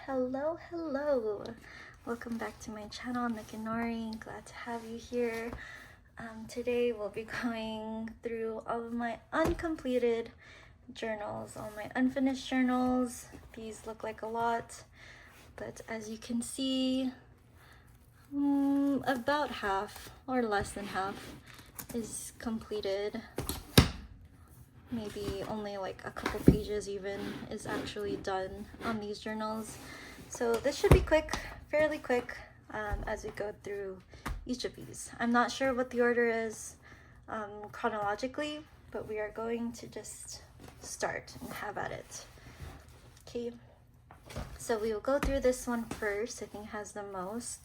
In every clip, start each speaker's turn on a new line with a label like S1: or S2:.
S1: Hello. Welcome back to my channel, Nook and Norey. Glad to have you here. Today we'll be going through all of my uncompleted journals, all my unfinished journals. These look like a lot, but as you can see, about half or less than half is completed. Maybe only like a couple pages even is actually done on these journals. So this should be quick, fairly quick, as we go through each of these. I'm not sure what the order is chronologically, but we are going to just start and have at it. Okay, so we will go through this one first. I think it has the most.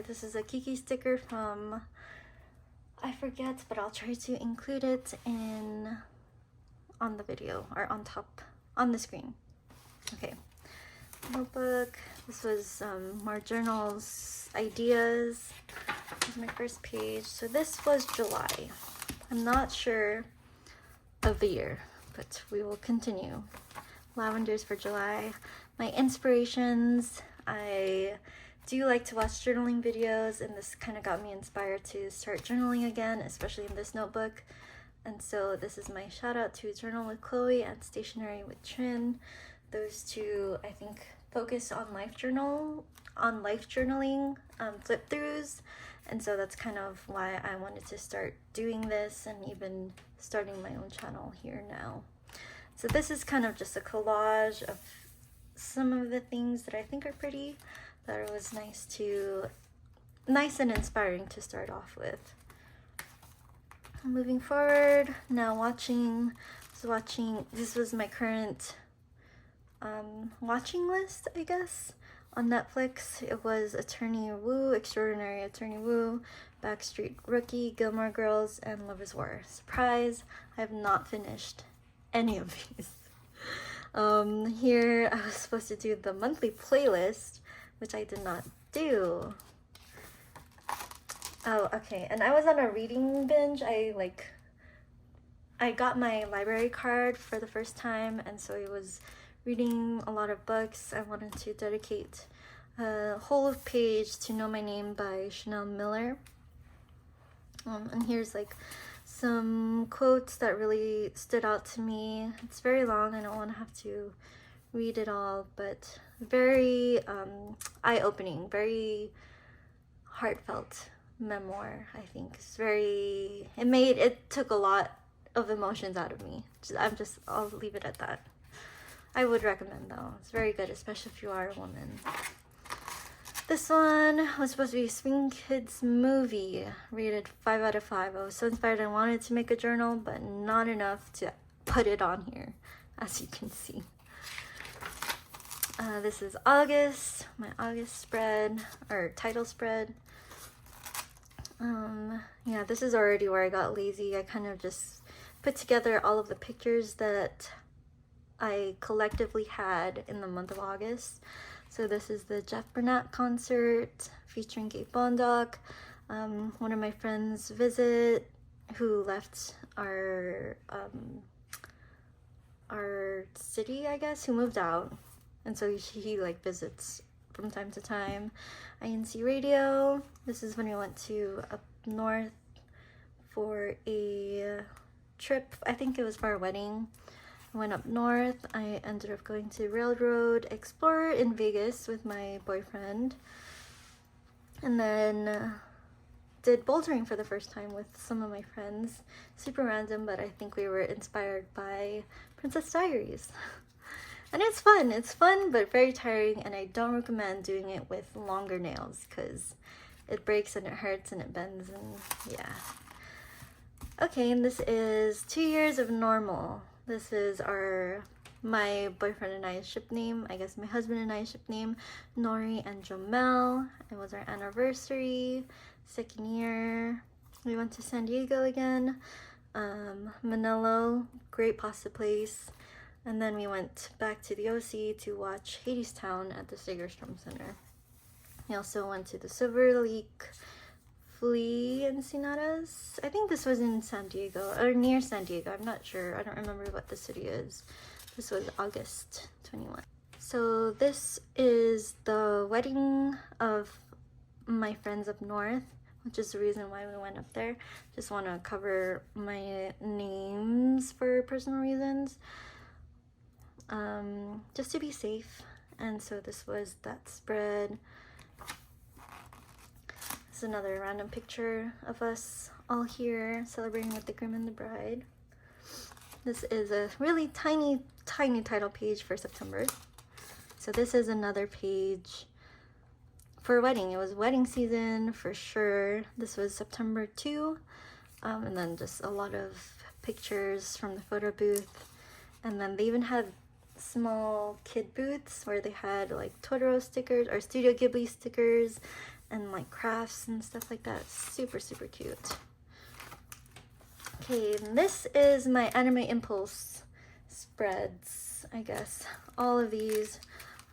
S1: This is a Kiki sticker from, I forget, but I'll try to include it on the video or on the screen. Okay, notebook. This was more journals, ideas. This is my first page. So this was July. I'm not sure of the year, but we will continue. Lavenders for July. My inspirations. I do like to watch journaling videos, and this kind of got me inspired to start journaling again, especially in this notebook. And so this is my shout out to Journal with Chloe and Stationery with Trin. Those two, I think, focus on life journaling flip throughs, and so that's kind of why I wanted to start doing this and even starting my own channel here now. So this is kind of just a collage of some of the things that I think are pretty, that it was nice and inspiring to start off with. Moving forward, now this was my current watching list, I guess, on Netflix. It was Attorney Woo, Extraordinary Attorney Woo, Backstreet Rookie, Gilmore Girls, and Love is War. Surprise, I have not finished any of these. Here I was supposed to do the monthly playlist, which I did not do. Oh, okay, and I was on a reading binge. I got my library card for the first time, and so I was reading a lot of books. I wanted to dedicate a whole page to Know My Name by Chanel Miller. And here's like some quotes that really stood out to me. It's very long. I don't want to have to read it all, but very eye-opening, very heartfelt memoir. I think it took a lot of emotions out of me. I'll leave it at that. I would recommend though. It's very good, especially if you are a woman. This one was supposed to be a Swing Kids movie, rated 5 out of 5. I was so inspired I wanted to make a journal, but not enough to put it on here, as you can see. This is August, my August spread, or title spread. Yeah, this is already where I got lazy. I kind of just put together all of the pictures that I collectively had in the month of August. So this is the Jeff Burnett concert featuring Gabe Bondoc. One of my friends visit, who left our city, I guess, who moved out. And so he like visits from time to time. INC Radio. This is when we went to up north for a trip. I think it was for our wedding. I went up north. I ended up going to Railroad Explorer in Vegas with my boyfriend. And then did bouldering for the first time with some of my friends. Super random, but I think we were inspired by Princess Diaries. And it's fun, but very tiring, and I don't recommend doing it with longer nails because it breaks and it hurts and it bends, and yeah. Okay, and this is 2 years of normal. This is my boyfriend and I's ship name, I guess my husband and I's ship name, Nori and Jomel. It was our anniversary, 2nd year. We went to San Diego again, Manila, great pasta place. And then we went back to the OC to watch Hadestown at the Segerstrom Center. We also went to the Silver Lake Flea Ensenadas. I think this was in San Diego, or near San Diego. I'm not sure. I don't remember what the city is. This was August 21. So this is the wedding of my friends up north, which is the reason why we went up there. Just want to cover my names for personal reasons, just to be safe. And so this was that spread. This is another random picture of us all here celebrating with the groom and the bride. This is a really tiny title page for September. So this is another page for a wedding. It was wedding season for sure. This was September 2. And then just a lot of pictures from the photo booth. And then they even had small kid booths where they had like Totoro stickers or Studio Ghibli stickers and like crafts and stuff like that. Super cute. Okay, and this is my Anime Impulse spreads, I guess. All of these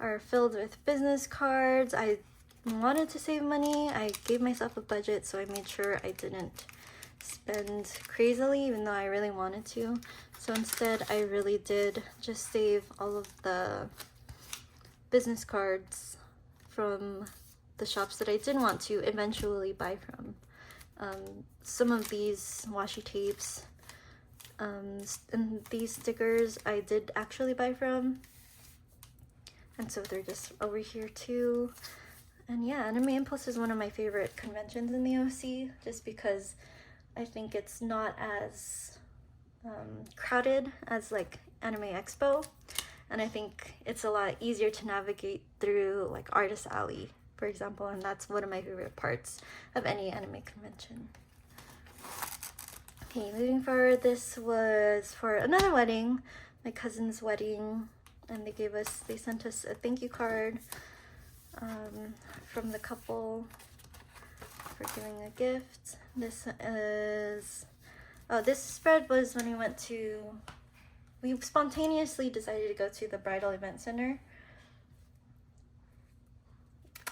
S1: are filled with business cards. I wanted to save money. I gave myself a budget, so I made sure I didn't spend crazily, even though I really wanted to. So instead, I really did just save all of the business cards from the shops that I didn't want to eventually buy from. Some of these washi tapes and these stickers I did actually buy from. And so they're just over here too. And yeah, Anime Impulse is one of my favorite conventions in the OC, just because I think it's not as crowded as like Anime Expo. And I think it's a lot easier to navigate through like Artist Alley, for example. And that's one of my favorite parts of any anime convention. Okay, moving forward, this was for another wedding, my cousin's wedding. And they sent us a thank you card from the couple for giving a gift. This is, this spread was when we spontaneously decided to go to the Bridal Event Center.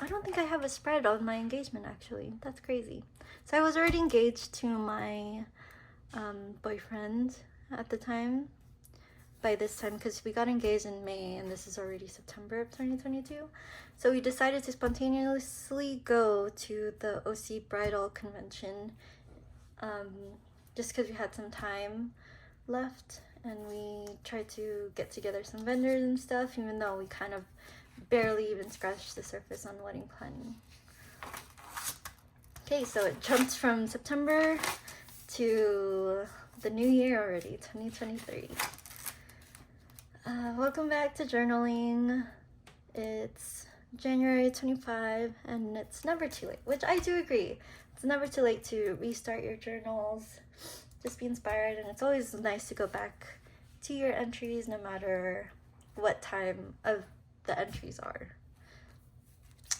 S1: I don't think I have a spread on my engagement, actually. That's crazy. So I was already engaged to my boyfriend at the time. By this time, because we got engaged in May and this is already September of 2022. So we decided to spontaneously go to the OC Bridal Convention just because we had some time left, and we tried to get together some vendors and stuff, even though we kind of barely even scratched the surface on wedding planning. Okay, so it jumped from September to the new year already, 2023. Welcome back to journaling. It's January 25 and it's never too late, which I do agree. It's never too late to restart your journals, just be inspired, and it's always nice to go back to your entries no matter what time of the entries are.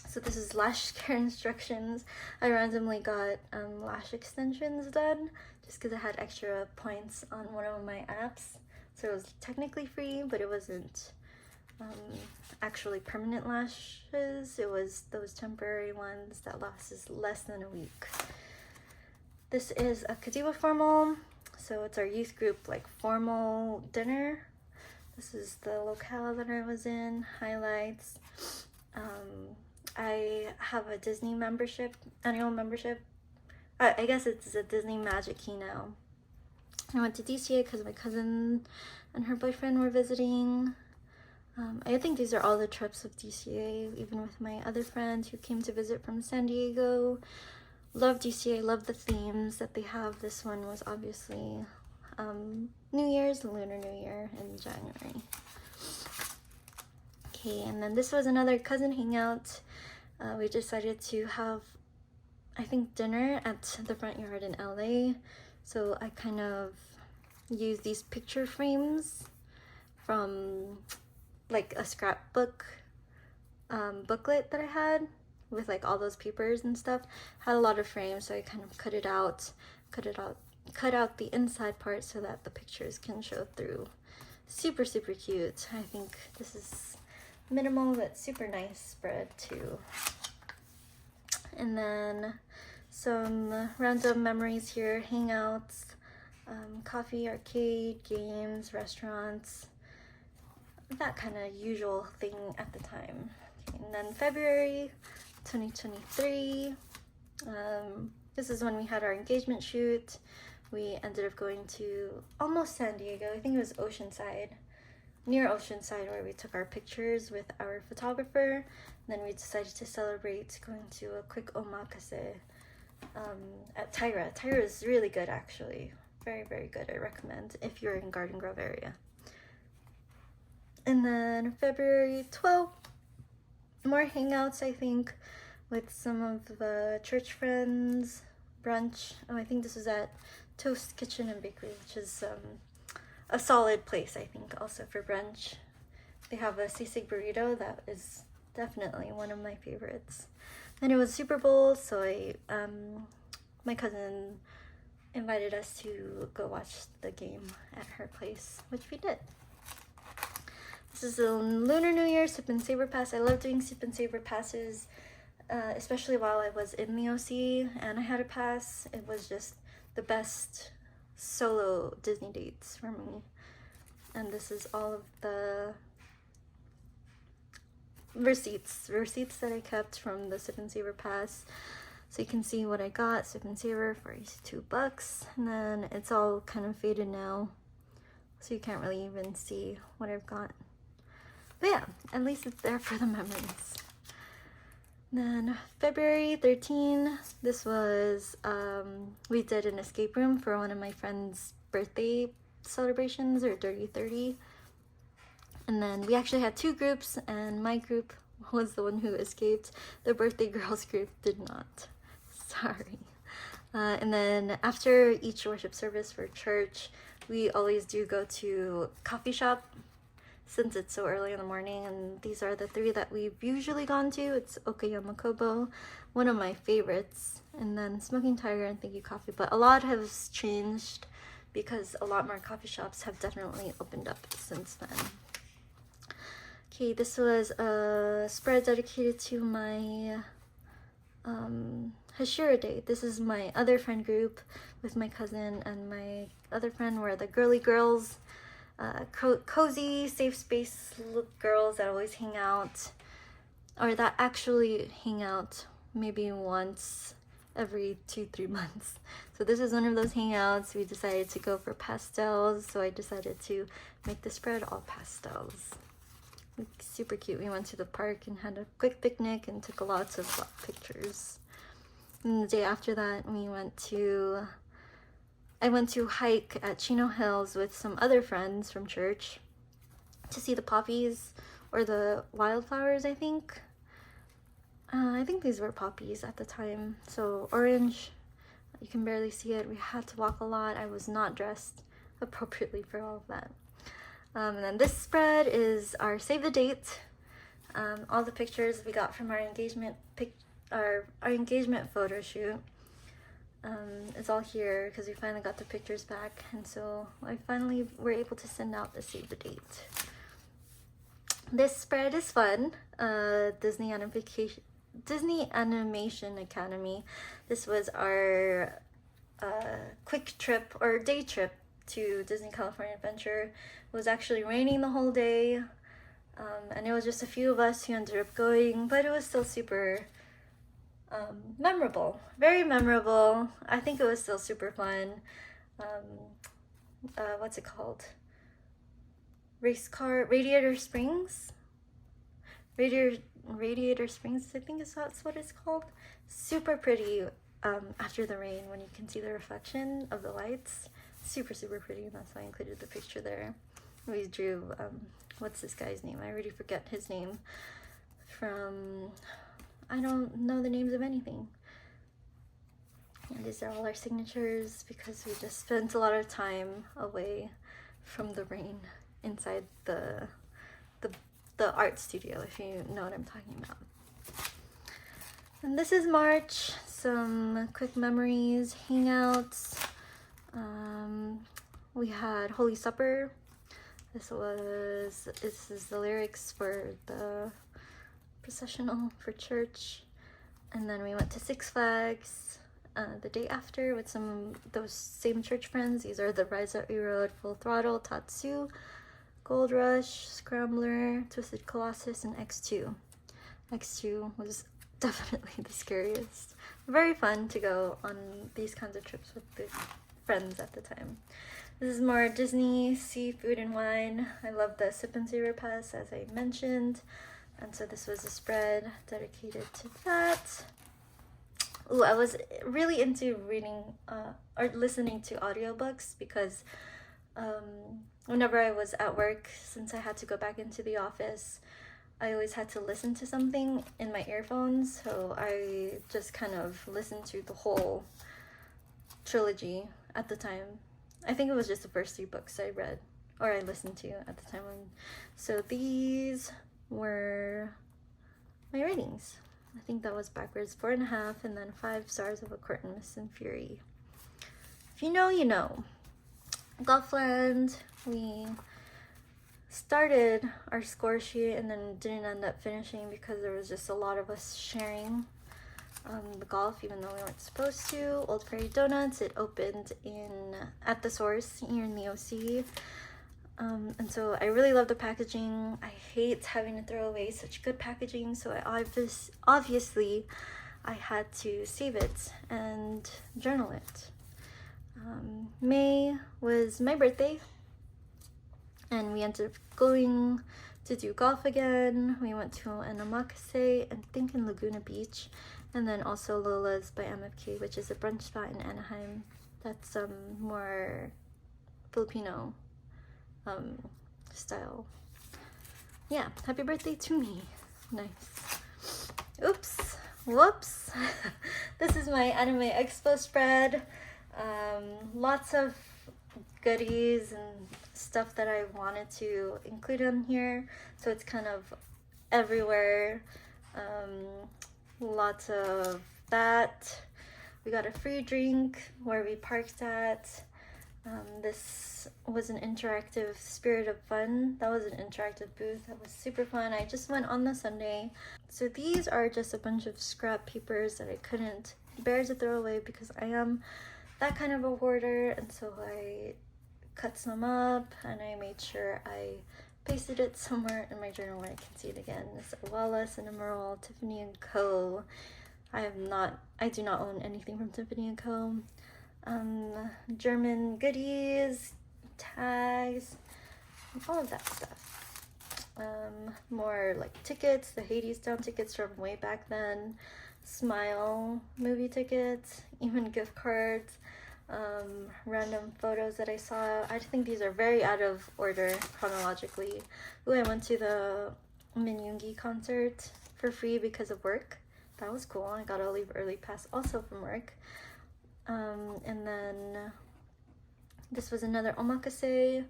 S1: So this is lash care instructions. I randomly got lash extensions done just because I had extra points on one of my apps. So it was technically free, but it wasn't actually permanent lashes. It was those temporary ones that lasts less than a week. This is a Kadiwa formal. So it's our youth group like formal dinner. This is the locale that I was in, highlights. I have a Disney membership, annual membership. I guess it's a Disney Magic Key now. I went to DCA because my cousin and her boyfriend were visiting. I think these are all the trips of DCA, even with my other friends who came to visit from San Diego. Love DCA, love the themes that they have. This one was obviously New Year's, Lunar New Year in January. Okay, and then this was another cousin hangout. We decided to have, I think, dinner at the front yard in LA. So I kind of used these picture frames from like a scrapbook booklet that I had with like all those papers and stuff. Had a lot of frames, so I kind of cut out the inside part so that the pictures can show through. Super cute. I think this is minimal but super nice spread too. And then some random memories here, hangouts, coffee, arcade, games, restaurants. that kind of usual thing at the time. Okay, and then February 2023, this is when we had our engagement shoot. We ended up going to almost San Diego. I think it was Oceanside, near Oceanside, where we took our pictures with our photographer. And then we decided to celebrate going to a quick omakase at Taira. Taira is really good, actually. Very, very good. I recommend if you're in Garden Grove area. And then February 12th, more hangouts, I think, with some of the church friends. Brunch. Oh, I think this was at Toast Kitchen and Bakery, which is a solid place, I think, also for brunch. They have a sisig burrito that is definitely one of my favorites. And it was Super Bowl, so my cousin invited us to go watch the game at her place, which we did. This is a Lunar New Year Sip and Savor Pass. I love doing Sip and Savor passes, especially while I was in the OC and I had a pass. It was just the best solo Disney dates for me. And this is all of the receipts that I kept from the Sip and Savor pass. So you can see what I got. Sip and Savor for $2. And then it's all kind of faded now, so you can't really even see what I've got. But yeah, at least it's there for the memories. Then February 13, this was, we did an escape room for one of my friend's birthday celebrations, or Dirty 30. And then we actually had two groups, and my group was the one who escaped. The birthday girls group did not. Sorry. And then after each worship service for church, we always do go to coffee shop since it's so early in the morning, and these are the three that we've usually gone to. It's Okayama Kobo, one of my favorites, and then Smoking Tiger and Thank You Coffee. But a lot has changed because a lot more coffee shops have definitely opened up since then. Okay, this was a spread dedicated to my Hashira Day. This is my other friend group with my cousin and my other friend. We're the girly girls. Cozy, safe space girls that always hang out, or that actually hang out maybe once every 2-3 months. So this is one of those hangouts. We decided to go for pastels, so I decided to make the spread all pastels. Super cute. We went to the park and had a quick picnic and took lots of pictures. And the day after that, I went to hike at Chino Hills with some other friends from church to see the poppies, or the wildflowers, I think. I think these were poppies at the time. So orange, you can barely see it. We had to walk a lot. I was not dressed appropriately for all of that. And then this spread is our save the date. All the pictures we got from our engagement photo shoot. It's all here because we finally got the pictures back, and so I finally were able to send out the save the date. This spread is fun. Disney Animation Academy. This was our quick trip or day trip to Disney California Adventure. It was actually raining the whole day, and it was just a few of us who ended up going, but it was still super memorable, very memorable. I think it was still super fun. What's it called? Radiator Springs, I think that's what it's called. Super pretty after the rain, when you can see the reflection of the lights. Super pretty, and that's why I included the picture there. We drew what's this guy's name? I already forget his name. I don't know the names of anything. And these are all our signatures because we just spent a lot of time away from the rain inside the art studio, if you know what I'm talking about. And this is March. Some quick memories, hangouts. We had Holy Supper. This is the lyrics for the processional for church. And then we went to Six Flags the day after with some of those same church friends. These are the Rise Up We Road, Full Throttle, Tatsu, Gold Rush, Scrambler, Twisted Colossus, and X2. X2 was definitely the scariest. Very fun to go on these kinds of trips with the friends at the time. This is more Disney, seafood and wine. I love the Sip and Savor Pass, as I mentioned. And so this was a spread dedicated to that. Ooh, I was really into reading or listening to audiobooks because whenever I was at work, since I had to go back into the office, I always had to listen to something in my earphones. So I just kind of listened to the whole trilogy at the time. I think it was just the first 3 books I read or I listened to at the time. So these were my ratings. I think that was backwards, 4.5, and then 5 stars of A Court in Mist and Fury. If you know, you know. Golfland, we started our score sheet and then didn't end up finishing because there was just a lot of us sharing the golf, even though we weren't supposed to. Old Prairie Donuts, it opened at the Source here in the OC. And so I really love the packaging. I hate having to throw away such good packaging, so obviously I had to save it and journal it. May was my birthday, and we ended up going to do golf again. We went to an omakase, I think in Laguna Beach, and then also Lola's by MFK, which is a brunch spot in Anaheim. That's more Filipino style. Yeah, happy birthday to me. Nice. Oops, whoops. This is my Anime Expo spread. Lots of goodies and stuff that I wanted to include on here, so it's kind of everywhere. Lots of that. We got a free drink where we parked at. This was an interactive Spirit of Fun. That was an interactive booth. That was super fun. I just went on the Sunday. So these are just a bunch of scrap papers that I couldn't bear to throw away because I am that kind of a hoarder, and so I cut some up and I made sure I pasted it somewhere in my journal where I can see it again. This Awala, Cinnamoroll, Tiffany & Co. I do not own anything from Tiffany & Co. German goodies, tags, all of that stuff. More like tickets, the Hadestown tickets from way back then, Smile movie tickets, even gift cards, random photos that I saw. I think these are very out of order chronologically. Ooh, I went to the Min Yoongi concert for free because of work. That was cool. I got a leave early pass also from work. And then this was another omakase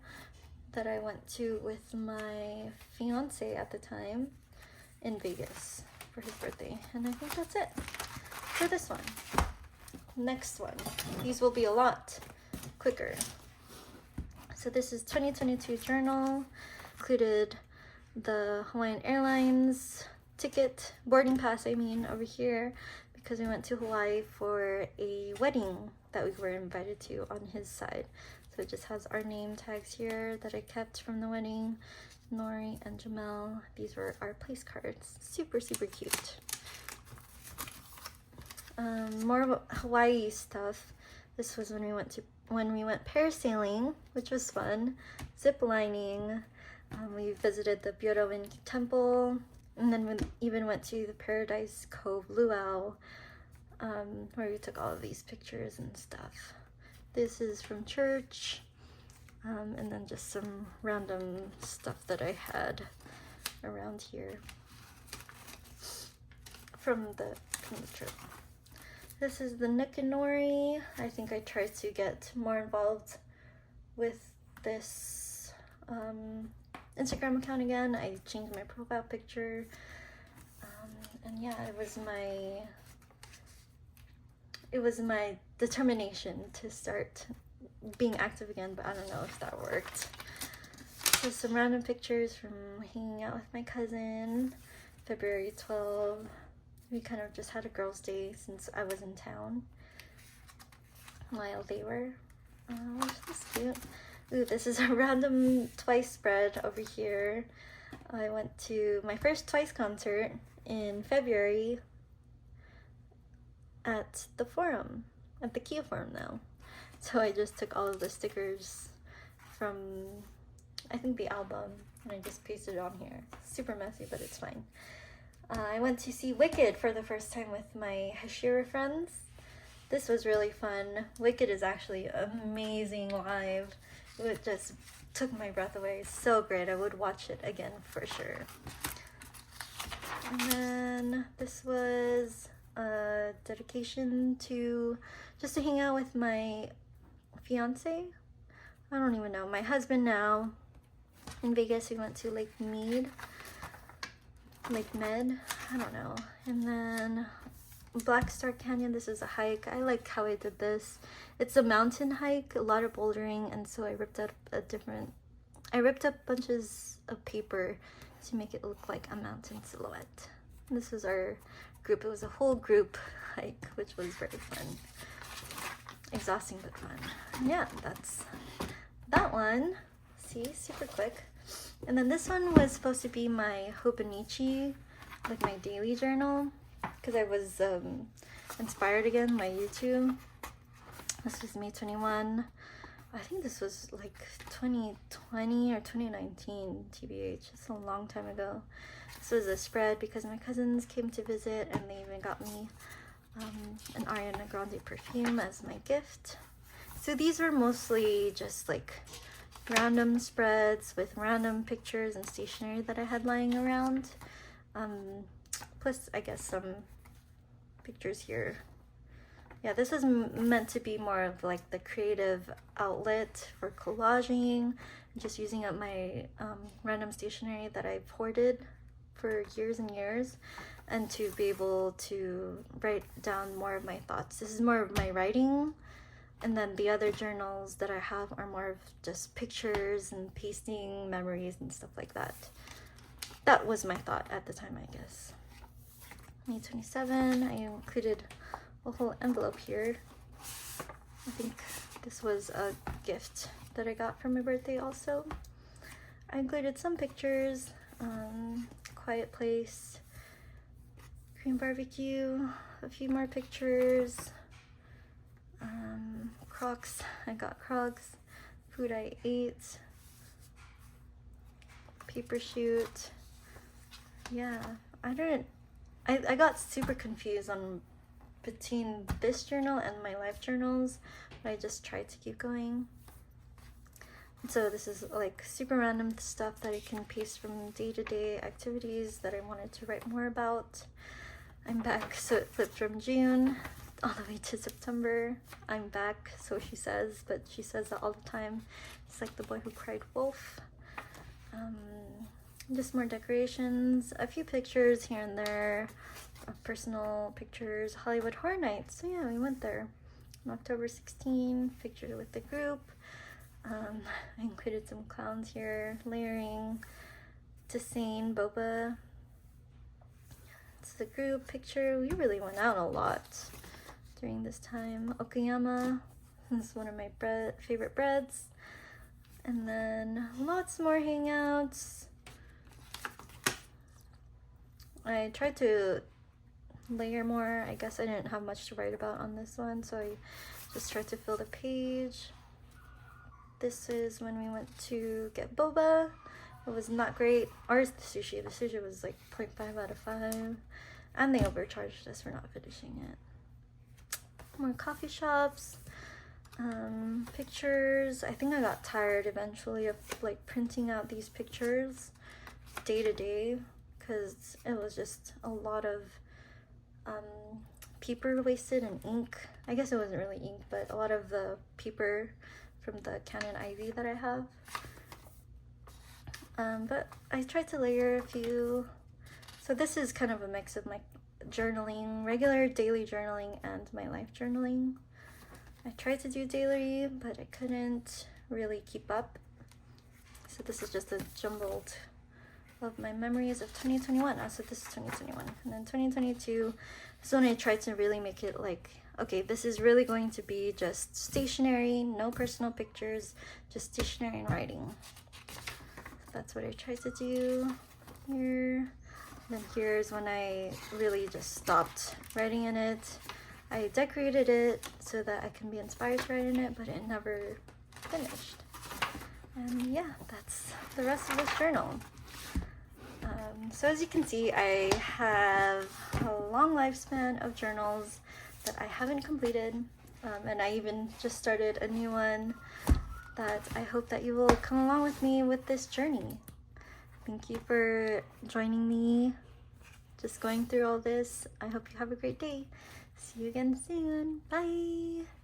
S1: that I went to with my fiance at the time in Vegas for his birthday. And I think that's it for this one. Next one. These will be a lot quicker. So this is 2022 journal. Included the Hawaiian Airlines ticket, boarding pass over here, because we went to Hawaii for a wedding that we were invited to on his side. So it just has our name tags here that I kept from the wedding. Nori and Jamel. These were our place cards. Super, super cute. More Hawaii stuff. This was when we went parasailing, which was fun. Zip lining. We visited the Byodo-in Temple. And then we even went to the Paradise Cove Luau, where we took all of these pictures and stuff. This is from church, and then just some random stuff that I had around here from the trip. This is the Nook and Norey. I think I tried to get more involved with this Instagram account again. I changed my profile picture, and yeah, it was my determination to start being active again, but I don't know if that worked. So some random pictures from hanging out with my cousin, February 12th. We kind of just had a girls' day since I was in town while they were. Which is cute. Ooh, this is a random Twice spread over here. I went to my first Twice concert in February at the Forum, at the Kia Forum now. So I just took all of the stickers from, I think, the album, and I just pasted it on here. Super messy, but it's fine. I went to see Wicked for the first time with my Hashira friends. This was really fun. Wicked is actually amazing live. It just took my breath away. So great. I would watch it again for sure. And then this was a dedication to just to hang out with my fiance. I don't even know. My husband now. In Vegas, we went to Lake Med. I don't know. And then Black Star Canyon. This is a hike. I like how I did this. It's a mountain hike, a lot of bouldering, and so I ripped up bunches of paper to make it look like a mountain silhouette. This was our group. It was a whole group hike, which was very fun. Exhausting but fun. Yeah, that's that one. See, super quick. And then this one was supposed to be my Hobonichi, like my daily journal, because I was inspired again by YouTube. This was May 21. I think this was like 2020 or 2019, TBH. It's a long time ago. This was a spread because my cousins came to visit, and they even got me an Ariana Grande perfume as my gift. So these were mostly just like random spreads with random pictures and stationery that I had lying around. Plus, I guess some pictures here. Yeah, this is meant to be more of like the creative outlet for collaging, just using up my random stationery that I've hoarded for years and years, and to be able to write down more of my thoughts. This is more of my writing, and then the other journals that I have are more of just pictures and pasting memories and stuff like that. That was my thought at the time, I guess. May 27, I included a whole envelope here. I think this was a gift that I got for my birthday also. I included some pictures, quiet place, Korean barbecue, a few more pictures, Crocs, I got Crocs, food I ate, paper shoot. Yeah, I got super confused on between this journal and my life journals, but I just tried to keep going. So this is like super random stuff that I can paste from day-to-day activities that I wanted to write more about. I'm back, so it flipped from June all the way to September. I'm back, so she says, but she says that all the time. It's like the boy who cried wolf. Just more decorations, a few pictures here and there, personal pictures, Hollywood Horror Nights. So yeah, we went there on October 16, picture with the group. I included some clowns here, layering, Tisane, Boba. It's the group picture. We really went out a lot during this time. Okayama, this is one of my favorite breads. And then lots more hangouts. I tried to layer more. I guess I didn't have much to write about on this one, so I just tried to fill the page. This is when we went to get boba. It was not great. Or the sushi. The sushi was like 0.5 out of 5. And they overcharged us for not finishing it. More coffee shops. Pictures. I think I got tired eventually of like printing out these pictures day to day, because it was just a lot of paper wasted and ink. I guess it wasn't really ink, but a lot of the paper from the Canon Ivy that I have. But I tried to layer a few. So this is kind of a mix of my journaling, regular daily journaling, and my life journaling. I tried to do daily, but I couldn't really keep up. So this is just a jumbled of my memories of 2021. So this is 2021. And then 2022 is when I tried to really make it like, okay, this is really going to be just stationery, no personal pictures, just stationery and writing. That's what I tried to do here. Then here's when I really just stopped writing in it. I decorated it so that I can be inspired to write in it, but it never finished. And yeah, that's the rest of this journal. So as you can see, I have a long lifespan of journals that I haven't completed, and I even just started a new one that I hope that you will come along with me with this journey. Thank you for joining me, just going through all this. I hope you have a great day. See you again soon. Bye!